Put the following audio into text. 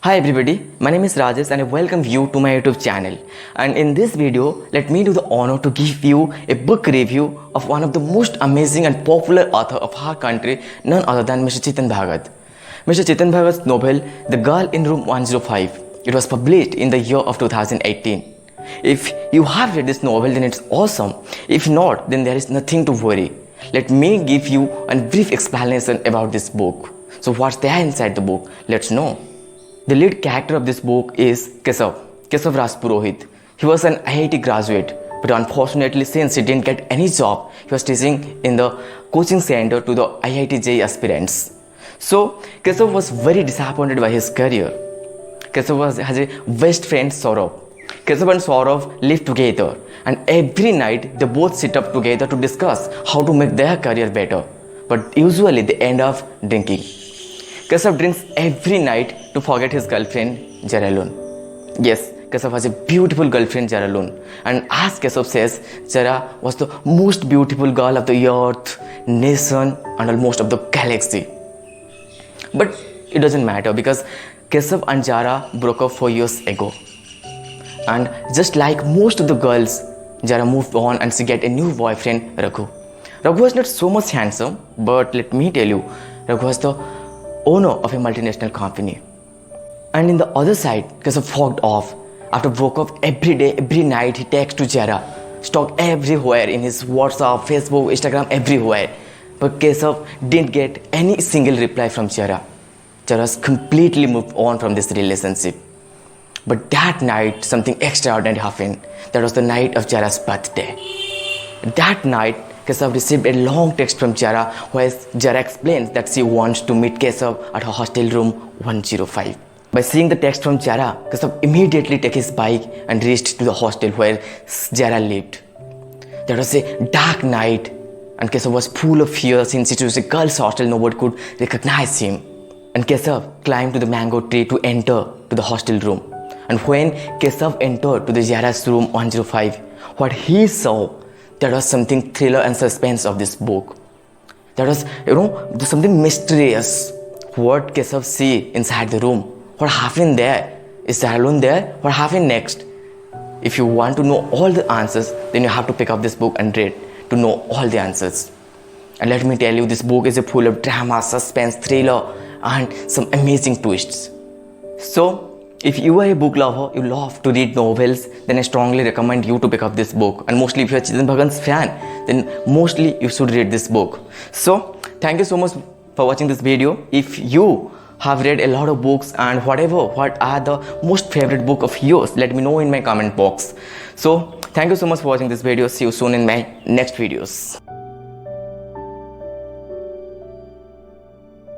Hi everybody, my name is Rajesh and I welcome you to my YouTube channel. And in this video, let me do the honor to give you a book review of one of the most amazing and popular author of our country, none other than Mr. Chetan Bhagat. Mr. Chetan Bhagat's novel, The Girl in Room 105. It was published in the year of 2018. If you have read this novel, then it's awesome. If not, then there is nothing to worry. Let me give you a brief explanation about this book. So what's there inside the book? Let's know. The lead character of this book is Kesav Raj Purohit. He was an IIT graduate, but unfortunately since he didn't get any job, he was teaching in the coaching center to the IIT JEE aspirants. So Kesav was very disappointed by his career. Kesav has a best friend Saurav. Kesav and Saurav live together and every night they both sit up together to discuss how to make their career better. But usually they end up drinking. Kesav drinks every night to forget his girlfriend, Jaralun. Yes, Kesav has a beautiful girlfriend, Jaralun. And as Kesav says, Jara was the most beautiful girl of the earth, nation, and almost of the galaxy. But it doesn't matter because Kesav and Jara broke up 4 years ago. And just like most of the girls, Jara moved on and she got a new boyfriend, Raghu. Raghu was not so much handsome, but let me tell you, Raghu was the owner of a multinational company. And in the other side, Kesav fogged off. After broke up every day, every night, he texts to Jara, stalked everywhere in his WhatsApp, Facebook, Instagram, everywhere. But Kesav didn't get any single reply from Jara. Jara's completely moved on from this relationship. But that night, something extraordinary happened. That was the night of Jara's birthday. That night, Kesav received a long text from Jara where Jara explains that she wants to meet Kesav at her hostel room 105. By seeing the text from Jara, Kesav immediately took his bike and reached to the hostel where Jara lived. That was a dark night and Kesav was full of fear since it was a girl's hostel, nobody could recognize him. And Kesav climbed to the mango tree to enter to the hostel room. And when Kesav entered to the Jara's room 105, what he saw, that was something thriller and suspense of this book. That was, there's something mysterious. What Kesav see inside the room? What happened there? Is Jaralun there? What happened next? If you want to know all the answers, then you have to pick up this book and read to know all the answers. And let me tell you, this book is full of drama, suspense, thriller, and some amazing twists. So, if you are a book lover, you love to read novels, then I strongly recommend you to pick up this book. And mostly if you are Chetan Bhagat's fan, then mostly you should read this book. So, thank you so much for watching this video. If you have read a lot of books and what are the most favorite book of yours, let me know in my comment box. So, thank you so much for watching this video. See you soon in my next videos.